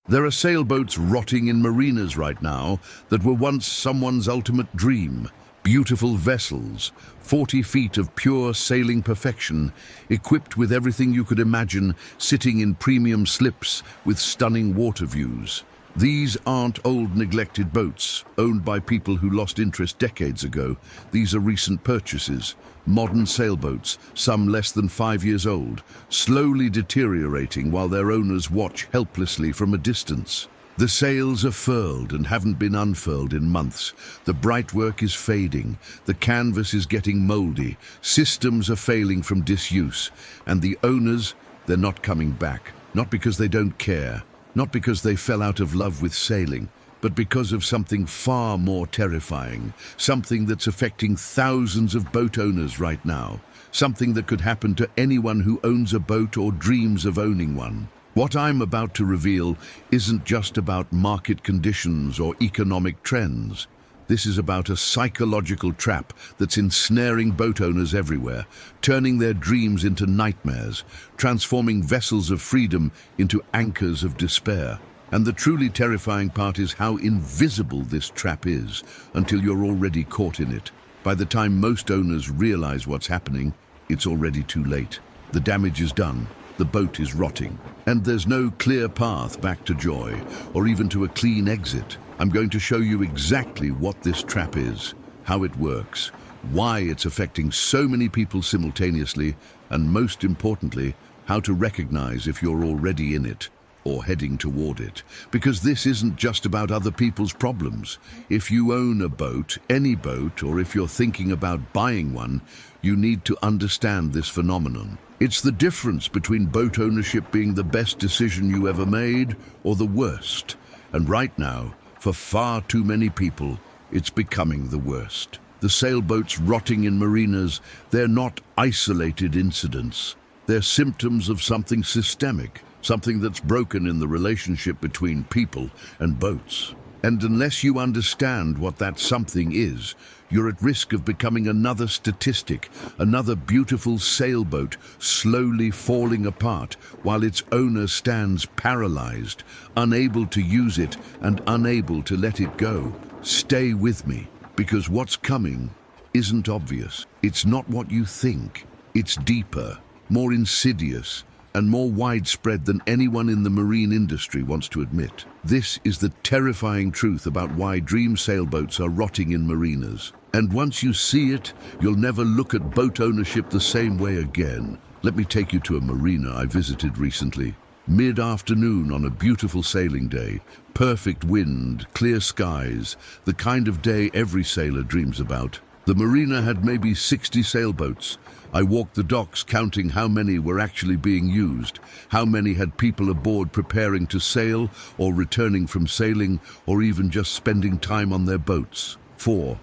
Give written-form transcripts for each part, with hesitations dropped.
There are sailboats rotting in marinas right now that were once someone's ultimate dream. Beautiful vessels, 40 feet of pure sailing perfection, equipped with everything you could imagine, sitting in premium slips with stunning water views. These aren't old neglected boats, owned by people who lost interest decades ago. These are recent purchases. Modern sailboats, some less than 5 years old, slowly deteriorating while their owners watch helplessly from a distance. The sails are furled and haven't been unfurled in months. The brightwork is fading, the canvas is getting moldy, systems are failing from disuse, and the owners, they're not coming back. Not because they don't care, not because they fell out of love with sailing, but because of something far more terrifying, something that's affecting thousands of boat owners right now, something that could happen to anyone who owns a boat or dreams of owning one. What I'm about to reveal isn't just about market conditions or economic trends. This is about a psychological trap that's ensnaring boat owners everywhere, turning their dreams into nightmares, transforming vessels of freedom into anchors of despair. And the truly terrifying part is how invisible this trap is until you're already caught in it. By the time most owners realize what's happening, it's already too late. The damage is done. The boat is rotting, and there's no clear path back to joy, or even to a clean exit. I'm going to show you exactly what this trap is, how it works, why it's affecting so many people simultaneously, and most importantly, how to recognize if you're already in it or heading toward it. Because this isn't just about other people's problems. If you own a boat, any boat, or if you're thinking about buying one, you need to understand this phenomenon. It's the difference between boat ownership being the best decision you ever made or the worst. And right now, for far too many people, it's becoming the worst. The sailboats rotting in marinas, they're not isolated incidents. They're symptoms of something systemic, something that's broken in the relationship between people and boats. And unless you understand what that something is, you're at risk of becoming another statistic, another beautiful sailboat slowly falling apart while its owner stands paralyzed, unable to use it and unable to let it go. Stay with me, because what's coming isn't obvious. It's not what you think. It's deeper, more insidious, and more widespread than anyone in the marine industry wants to admit. This is the terrifying truth about why dream sailboats are rotting in marinas. And once you see it, you'll never look at boat ownership the same way again. Let me take you to a marina I visited recently. Mid-afternoon on a beautiful sailing day, perfect wind, clear skies, the kind of day every sailor dreams about. The marina had maybe 60 sailboats. I walked the docks counting how many were actually being used, how many had people aboard preparing to sail or returning from sailing or even just spending time on their boats. Four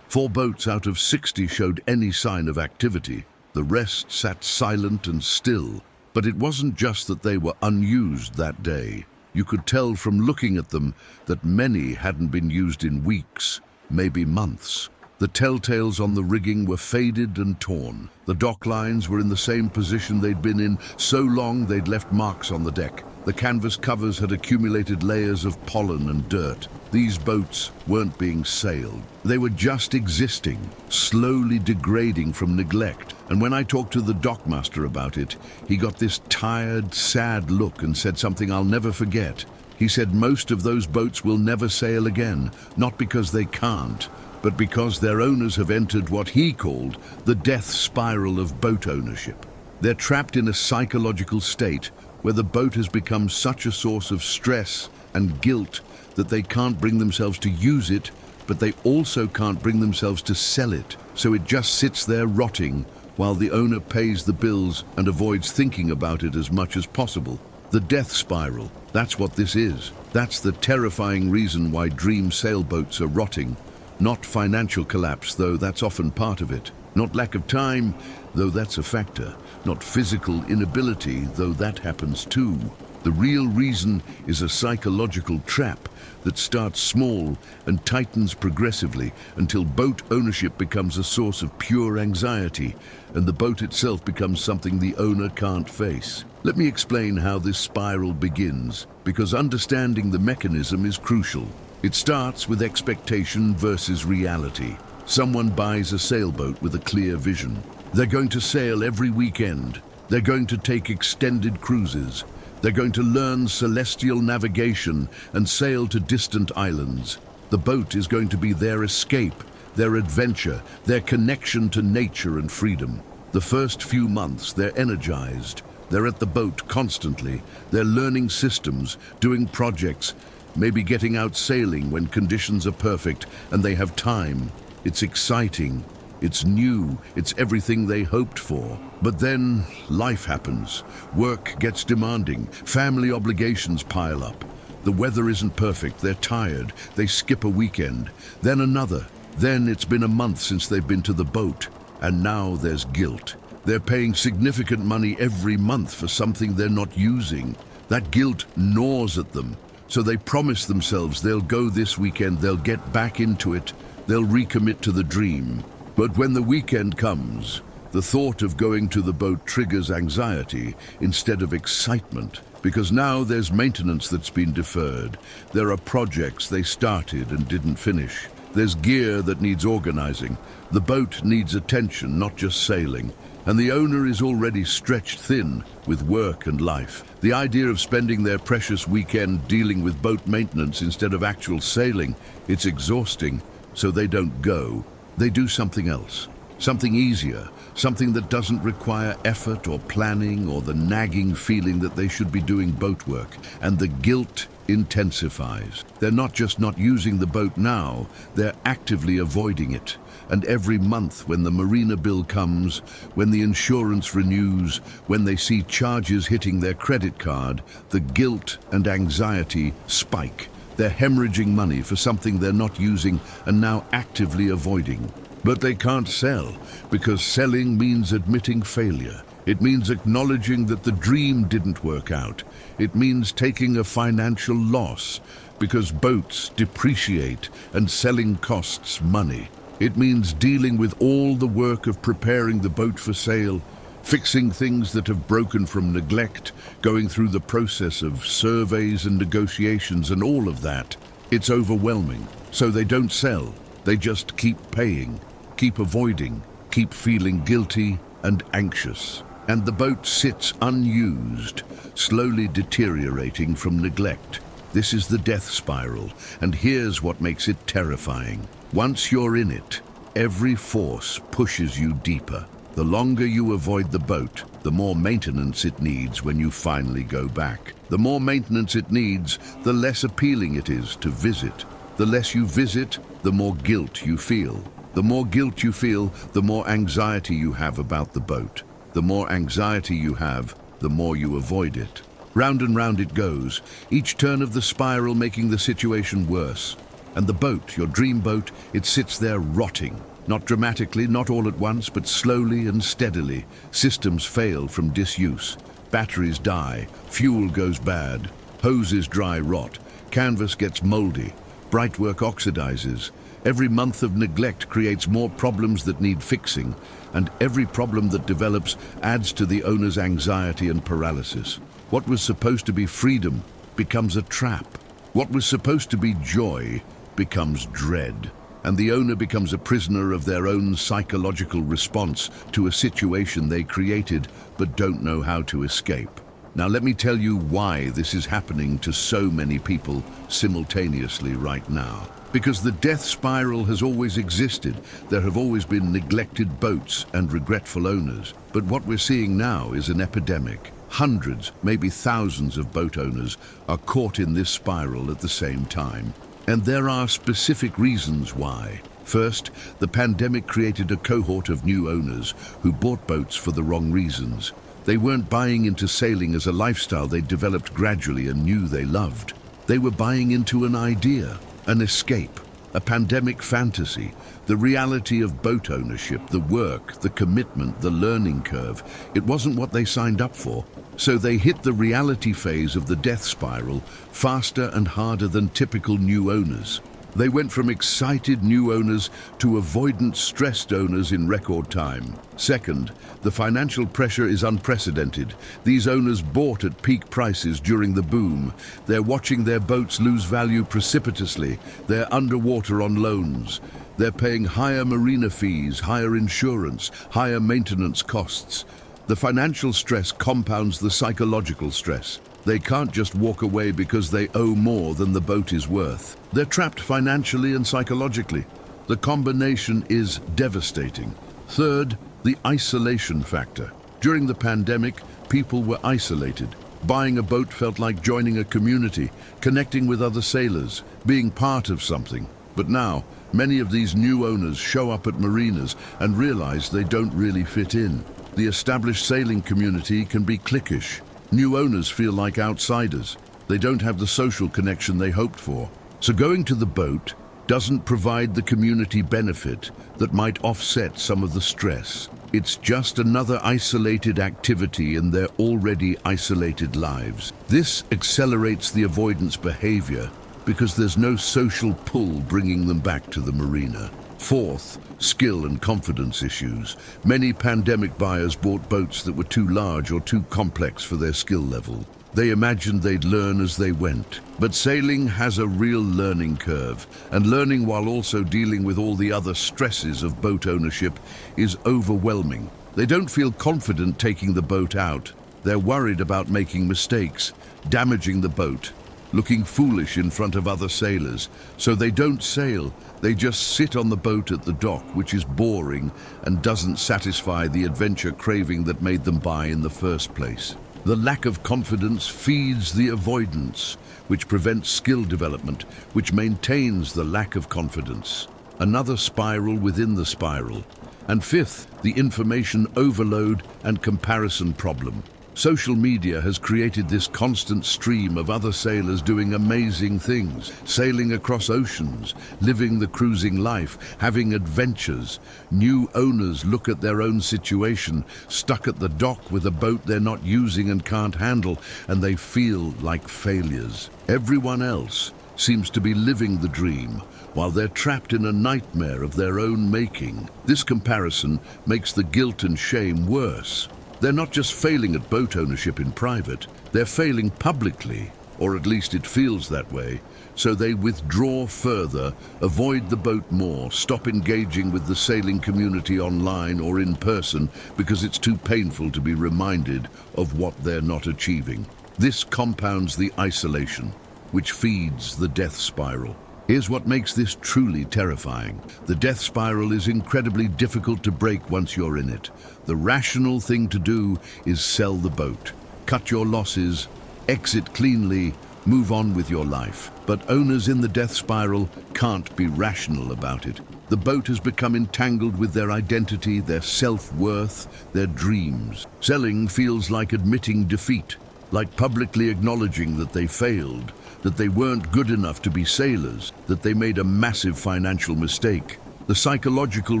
boats out of 60 showed any sign of activity. The rest sat silent and still. But it wasn't just that they were unused that day. You could tell from looking at them that many hadn't been used in weeks, maybe months. The telltales on the rigging were faded and torn. The dock lines were in the same position they'd been in so long they'd left marks on the deck. The canvas covers had accumulated layers of pollen and dirt. These boats weren't being sailed. They were just existing, slowly degrading from neglect. And when I talked to the dockmaster about it, he got this tired, sad look and said something I'll never forget. He said most of those boats will never sail again, not because they can't, but because their owners have entered what he called the death spiral of boat ownership. They're trapped in a psychological state where the boat has become such a source of stress and guilt that they can't bring themselves to use it, but they also can't bring themselves to sell it. So it just sits there rotting while the owner pays the bills and avoids thinking about it as much as possible. The death spiral, that's what this is. That's the terrifying reason why dream sailboats are rotting. Not financial collapse, though that's often part of it. Not lack of time, though that's a factor. Not physical inability, though that happens too. The The real reason is a psychological trap that starts small and tightens progressively until boat ownership becomes a source of pure anxiety and the boat itself becomes something the owner can't face. Let me explain how this spiral begins, because understanding the mechanism is crucial. It starts with expectation versus reality. Someone buys a sailboat with a clear vision. They're going to sail every weekend. They're going to take extended cruises. They're going to learn celestial navigation and sail to distant islands. The boat is going to be their escape, their adventure, their connection to nature and freedom. The first few months, they're energized. They're at the boat constantly. They're learning systems, doing projects, maybe getting out sailing when conditions are perfect and they have time. It's exciting. It's new, it's everything they hoped for. But then life happens. Work gets demanding, family obligations pile up. The weather isn't perfect, they're tired, they skip a weekend, then another. Then it's been a month since they've been to the boat, and now there's guilt. They're paying significant money every month for something they're not using. That guilt gnaws at them, so they promise themselves they'll go this weekend, they'll get back into it, they'll recommit to the dream. But when the weekend comes, the thought of going to the boat triggers anxiety instead of excitement, because now there's maintenance that's been deferred. There are projects they started and didn't finish. There's gear that needs organizing. The boat needs attention, not just sailing. And the owner is already stretched thin with work and life. The idea of spending their precious weekend dealing with boat maintenance instead of actual sailing, it's exhausting, so they don't go. They do something else, something easier, something that doesn't require effort or planning or the nagging feeling that they should be doing boat work, and the guilt intensifies. They're not just not using the boat now, they're actively avoiding it. And every month when the marina bill comes, when the insurance renews, when they see charges hitting their credit card, the guilt and anxiety spike. They're hemorrhaging money for something they're not using and now actively avoiding. But they can't sell, because selling means admitting failure. It means acknowledging that the dream didn't work out. It means taking a financial loss, because boats depreciate and selling costs money. It means dealing with all the work of preparing the boat for sale, fixing things that have broken from neglect, going through the process of surveys and negotiations and all of that. It's overwhelming. So they don't sell. They just keep paying, keep avoiding, keep feeling guilty and anxious. And the boat sits unused, slowly deteriorating from neglect. This is the death spiral, and here's what makes it terrifying. Once you're in it, every force pushes you deeper. The longer you avoid the boat, the more maintenance it needs when you finally go back. The more maintenance it needs, the less appealing it is to visit. The less you visit, the more guilt you feel. The more guilt you feel, the more anxiety you have about the boat. The more anxiety you have, the more you avoid it. Round and round it goes, each turn of the spiral making the situation worse. And the boat, your dream boat, it sits there rotting. Not dramatically, not all at once, but slowly and steadily. Systems fail from disuse. Batteries die. Fuel goes bad. Hoses dry rot. Canvas gets moldy. Brightwork oxidizes. Every month of neglect creates more problems that need fixing, and every problem that develops adds to the owner's anxiety and paralysis. What was supposed to be freedom becomes a trap. What was supposed to be joy becomes dread. And the owner becomes a prisoner of their own psychological response to a situation they created but don't know how to escape. Now let me tell you why this is happening to so many people simultaneously right now. Because the death spiral has always existed. There have always been neglected boats and regretful owners. But what we're seeing now is an epidemic. Hundreds, maybe thousands of boat owners are caught in this spiral at the same time. And there are specific reasons why. First, the pandemic created a cohort of new owners who bought boats for the wrong reasons. They weren't buying into sailing as a lifestyle they'd developed gradually and knew they loved. They were buying into an idea, an escape. a pandemic fantasy. The reality of boat ownership, the work, the commitment, the learning curve, it wasn't what they signed up for. So they hit the reality phase of the death spiral faster and harder than typical new owners. They went from excited new owners to avoidant, stressed owners in record time. Second, the financial pressure is unprecedented. These owners bought at peak prices during the boom. They're watching their boats lose value precipitously. They're underwater on loans. They're paying higher marina fees, higher insurance, higher maintenance costs. The financial stress compounds the psychological stress. They can't just walk away because they owe more than the boat is worth. They're trapped financially and psychologically. The combination is devastating. Third, the isolation factor. During the pandemic, people were isolated. Buying a boat felt like joining a community, connecting with other sailors, being part of something. But now, many of these new owners show up at marinas and realize they don't really fit in. The established sailing community can be cliquish. New owners feel like outsiders. They don't have the social connection they hoped for. So going to the boat doesn't provide the community benefit that might offset some of the stress. It's just another isolated activity in their already isolated lives. This accelerates the avoidance behavior because there's no social pull bringing them back to the marina. Fourth, skill and confidence issues. Many pandemic buyers bought boats that were too large or too complex for their skill level. They imagined they'd learn as they went. But sailing has a real learning curve, and learning while also dealing with all the other stresses of boat ownership is overwhelming. They don't feel confident taking the boat out. They're worried about making mistakes, damaging the boat, looking foolish in front of other sailors. So they don't sail. They just sit on the boat at the dock, which is boring and doesn't satisfy the adventure craving that made them buy in the first place. The lack of confidence feeds the avoidance, which prevents skill development, which maintains the lack of confidence. Another spiral within the spiral. And fifth, the information overload and comparison problem. Social media has created this constant stream of other sailors doing amazing things, sailing across oceans, living the cruising life, having adventures. New owners look at their own situation, stuck at the dock with a boat they're not using and can't handle, and they feel like failures. Everyone else seems to be living the dream, while they're trapped in a nightmare of their own making. This comparison makes the guilt and shame worse. They're not just failing at boat ownership in private, they're failing publicly, or at least it feels that way. So they withdraw further, avoid the boat more, stop engaging with the sailing community online or in person because it's too painful to be reminded of what they're not achieving. This compounds the isolation, which feeds the death spiral. Here's what makes this truly terrifying. The death spiral is incredibly difficult to break once you're in it. The rational thing to do is sell the boat, cut your losses, exit cleanly, move on with your life. But owners in the death spiral can't be rational about it. The boat has become entangled with their identity, their self-worth, their dreams. Selling feels like admitting defeat, like publicly acknowledging that they failed, that they weren't good enough to be sailors, that they made a massive financial mistake. The psychological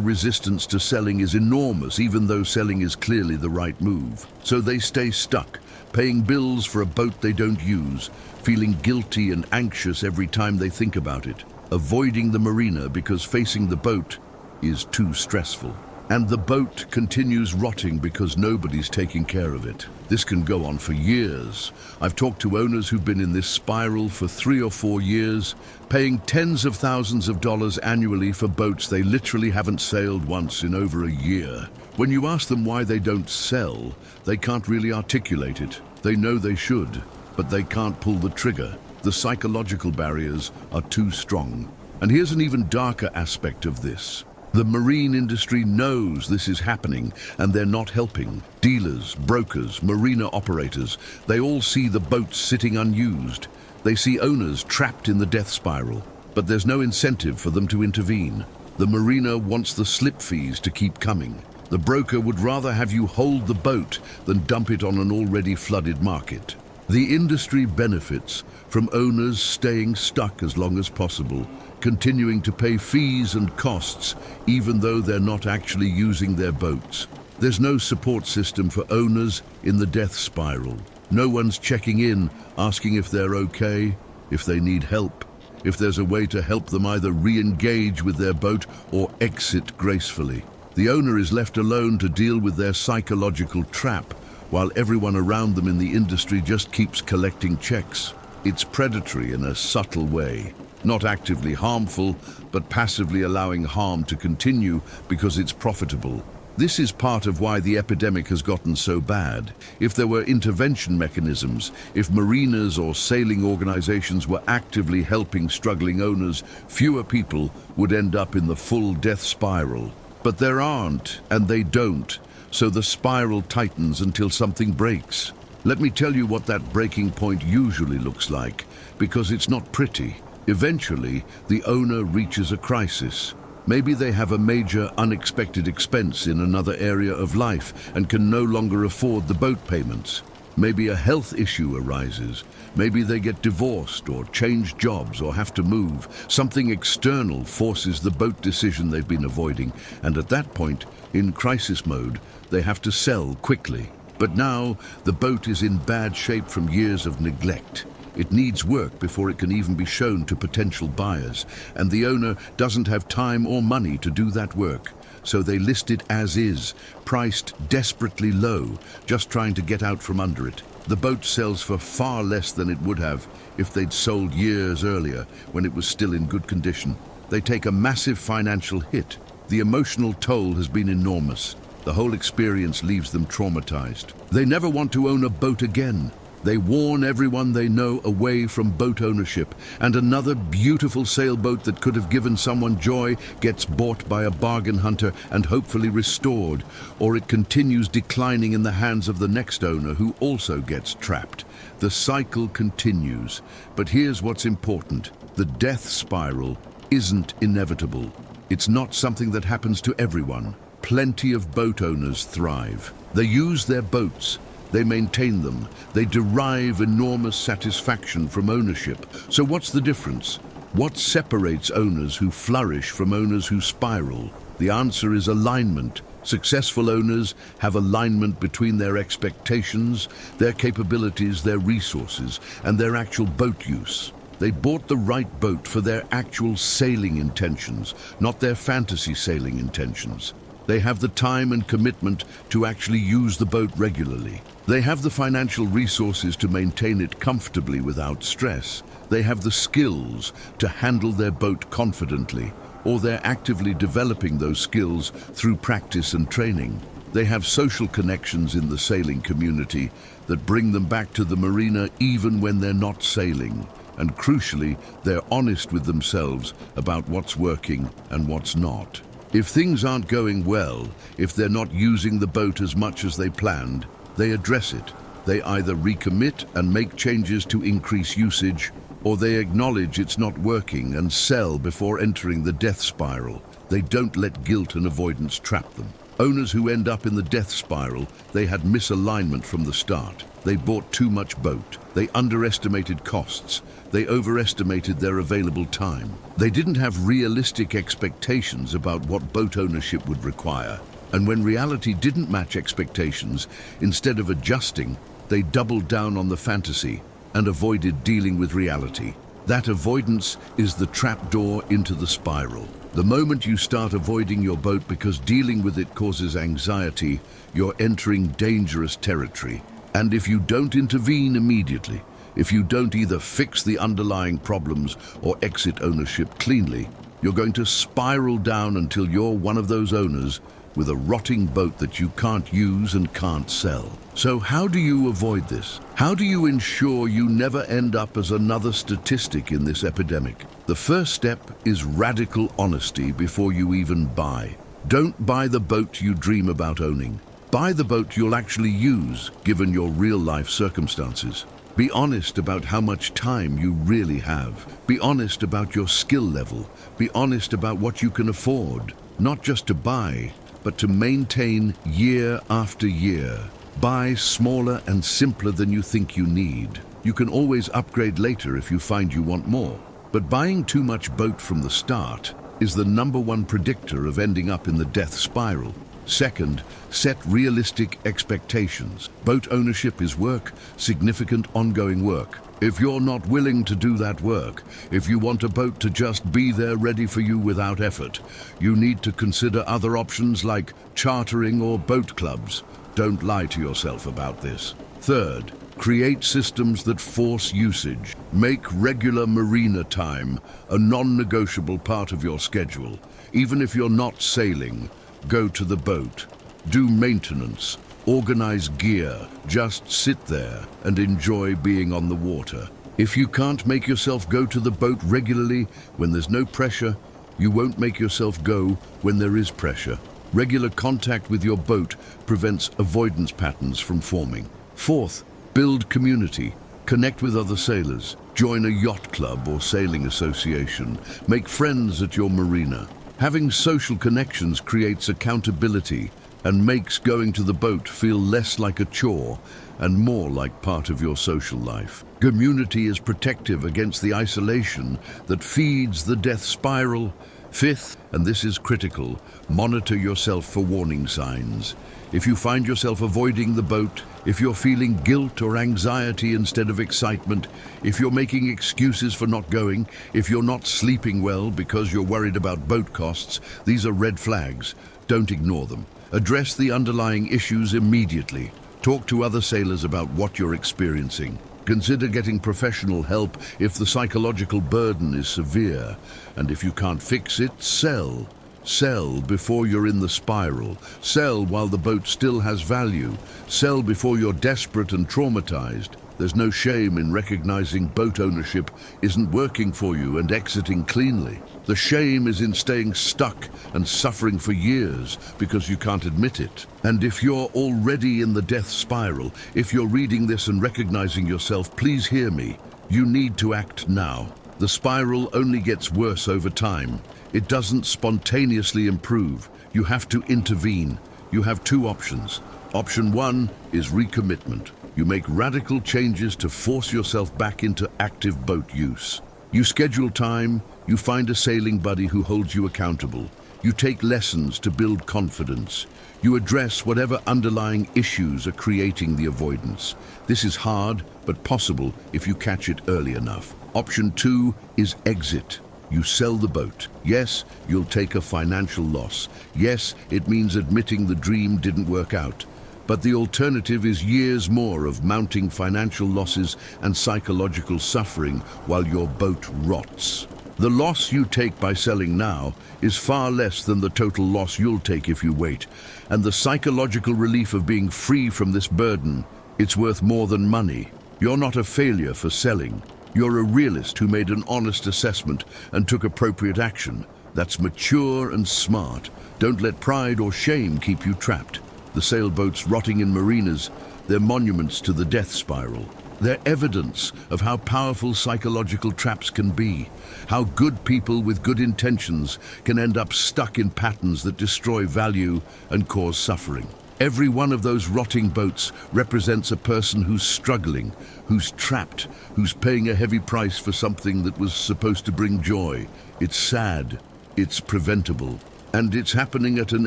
resistance to selling is enormous, even though selling is clearly the right move. So they stay stuck, paying bills for a boat they don't use, feeling guilty and anxious every time they think about it, avoiding the marina because facing the boat is too stressful. And the boat continues rotting because nobody's taking care of it. This can go on for years. I've talked to owners who've been in this spiral for 3 or 4 years, paying tens of thousands of dollars annually for boats they literally haven't sailed once in over a year. When you ask them why they don't sell, they can't really articulate it. They know they should, but they can't pull the trigger. The psychological barriers are too strong. And here's an even darker aspect of this. The marine industry knows this is happening, and they're not helping. Dealers, brokers, marina operators, they all see the boats sitting unused. They see owners trapped in the death spiral, but there's no incentive for them to intervene. The marina wants the slip fees to keep coming. The broker would rather have you hold the boat than dump it on an already flooded market. The industry benefits from owners staying stuck as long as possible, continuing to pay fees and costs even though they're not actually using their boats. There's no support system for owners in the death spiral. No one's checking in, asking if they're okay, if they need help, if there's a way to help them either re-engage with their boat or exit gracefully. The owner is left alone to deal with their psychological trap, while everyone around them in the industry just keeps collecting checks. It's predatory in a subtle way, not actively harmful, but passively allowing harm to continue because it's profitable. This is part of why the epidemic has gotten so bad. If there were intervention mechanisms, if marinas or sailing organizations were actively helping struggling owners, fewer people would end up in the full death spiral. But there aren't, and they don't, so the spiral tightens until something breaks. Let me tell you what that breaking point usually looks like, because it's not pretty. Eventually, the owner reaches a crisis. Maybe they have a major unexpected expense in another area of life and can no longer afford the boat payments. Maybe a health issue arises. Maybe they get divorced or change jobs or have to move. Something external forces the boat decision they've been avoiding, and at that point, in crisis mode, they have to sell quickly. But now, the boat is in bad shape from years of neglect. It needs work before it can even be shown to potential buyers, and the owner doesn't have time or money to do that work. So they list it as is, priced desperately low, just trying to get out from under it. The boat sells for far less than it would have if they'd sold years earlier, when it was still in good condition. They take a massive financial hit. The emotional toll has been enormous. The whole experience leaves them traumatized. They never want to own a boat again. They warn everyone they know away from boat ownership, and another beautiful sailboat that could have given someone joy gets bought by a bargain hunter and hopefully restored, or it continues declining in the hands of the next owner who also gets trapped. The cycle continues, but here's what's important. The death spiral isn't inevitable. It's not something that happens to everyone. Plenty of boat owners thrive. They use their boats. They maintain them. They derive enormous satisfaction from ownership. So what's the difference? What separates owners who flourish from owners who spiral? The answer is alignment. Successful owners have alignment between their expectations, their capabilities, their resources, and their actual boat use. They bought the right boat for their actual sailing intentions, not their fantasy sailing intentions. They have the time and commitment to actually use the boat regularly. They have the financial resources to maintain it comfortably without stress. They have the skills to handle their boat confidently, or they're actively developing those skills through practice and training. They have social connections in the sailing community that bring them back to the marina even when they're not sailing. And crucially, they're honest with themselves about what's working and what's not. If things aren't going well, if they're not using the boat as much as they planned, they address it. They either recommit and make changes to increase usage, or they acknowledge it's not working and sell before entering the death spiral. They don't let guilt and avoidance trap them. Owners who end up in the death spiral, they had misalignment from the start. They bought too much boat. They underestimated costs. They overestimated their available time. They didn't have realistic expectations about what boat ownership would require. And when reality didn't match expectations, instead of adjusting, they doubled down on the fantasy and avoided dealing with reality. That avoidance is the trapdoor into the spiral. The moment you start avoiding your boat because dealing with it causes anxiety, you're entering dangerous territory. And if you don't intervene immediately, if you don't either fix the underlying problems or exit ownership cleanly, you're going to spiral down until you're one of those owners with a rotting boat that you can't use and can't sell. So how do you avoid this? How do you ensure you never end up as another statistic in this epidemic? The first step is radical honesty before you even buy. Don't buy the boat you dream about owning. Buy the boat you'll actually use, given your real-life circumstances. Be honest about how much time you really have. Be honest about your skill level. Be honest about what you can afford, not just to buy, but to maintain year after year. Buy smaller and simpler than you think you need. You can always upgrade later if you find you want more. But buying too much boat from the start is the #1 predictor of ending up in the death spiral. Second, set realistic expectations. Boat ownership is work, significant ongoing work. If you're not willing to do that work, if you want a boat to just be there ready for you without effort, you need to consider other options like chartering or boat clubs. Don't lie to yourself about this. Third, create systems that force usage. Make regular marina time a non-negotiable part of your schedule. Even if you're not sailing, go to the boat. Do maintenance. Organize gear. Just sit there and enjoy being on the water. If you can't make yourself go to the boat regularly when there's no pressure, you won't make yourself go when there is pressure. Regular contact with your boat prevents avoidance patterns from forming. Fourth, build community. Connect with other sailors. Join a yacht club or sailing association. Make friends at your marina. Having social connections creates accountability and makes going to the boat feel less like a chore and more like part of your social life. Community is protective against the isolation that feeds the death spiral. Fifth, and this is critical, monitor yourself for warning signs. If you find yourself avoiding the boat, if you're feeling guilt or anxiety instead of excitement, if you're making excuses for not going, if you're not sleeping well because you're worried about boat costs, these are red flags. Don't ignore them. Address the underlying issues immediately. Talk to other sailors about what you're experiencing. Consider getting professional help if the psychological burden is severe. And if you can't fix it, sell. Sell before you're in the spiral. Sell while the boat still has value. Sell before you're desperate and traumatized. There's no shame in recognizing boat ownership isn't working for you and exiting cleanly. The shame is in staying stuck and suffering for years because you can't admit it. And if you're already in the death spiral, if you're reading this and recognizing yourself, please hear me. You need to act now. The spiral only gets worse over time. It doesn't spontaneously improve. You have to intervene. You have two options. Option 1 is recommitment. You make radical changes to force yourself back into active boat use. You schedule time, you find a sailing buddy who holds you accountable. You take lessons to build confidence. You address whatever underlying issues are creating the avoidance. This is hard, but possible if you catch it early enough. Option 2 is exit. You sell the boat. Yes, you'll take a financial loss. Yes, it means admitting the dream didn't work out. But the alternative is years more of mounting financial losses and psychological suffering while your boat rots. The loss you take by selling now is far less than the total loss you'll take if you wait. And the psychological relief of being free from this burden, it's worth more than money. You're not a failure for selling. You're a realist who made an honest assessment and took appropriate action. That's mature and smart. Don't let pride or shame keep you trapped. The sailboats rotting in marinas, they're monuments to the death spiral. They're evidence of how powerful psychological traps can be, how good people with good intentions can end up stuck in patterns that destroy value and cause suffering. Every one of those rotting boats represents a person who's struggling, who's trapped, who's paying a heavy price for something that was supposed to bring joy. It's sad, it's preventable. And it's happening at an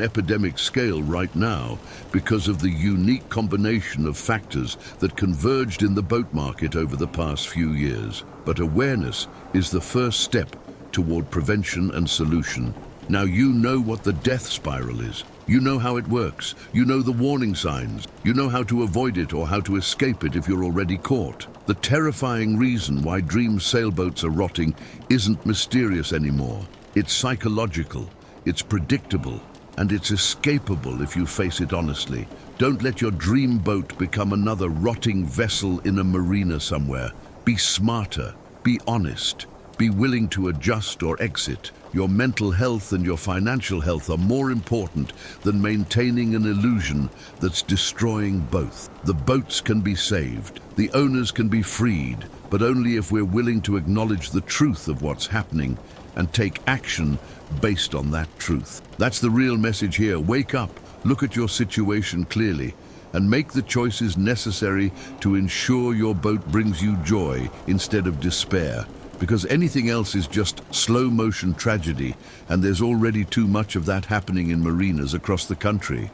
epidemic scale right now because of the unique combination of factors that converged in the boat market over the past few years. But awareness is the first step toward prevention and solution. Now you know what the death spiral is. You know how it works. You know the warning signs. You know how to avoid it or how to escape it if you're already caught. The terrifying reason why dream sailboats are rotting isn't mysterious anymore. It's psychological. It's predictable, and it's escapable if you face it honestly. Don't let your dream boat become another rotting vessel in a marina somewhere. Be smarter, be honest, be willing to adjust or exit. Your mental health and your financial health are more important than maintaining an illusion that's destroying both. The boats can be saved, the owners can be freed, but only if we're willing to acknowledge the truth of what's happening and take action based on that truth. That's the real message here. Wake up, look at your situation clearly, and make the choices necessary to ensure your boat brings you joy instead of despair, because anything else is just slow-motion tragedy, and there's already too much of that happening in marinas across the country.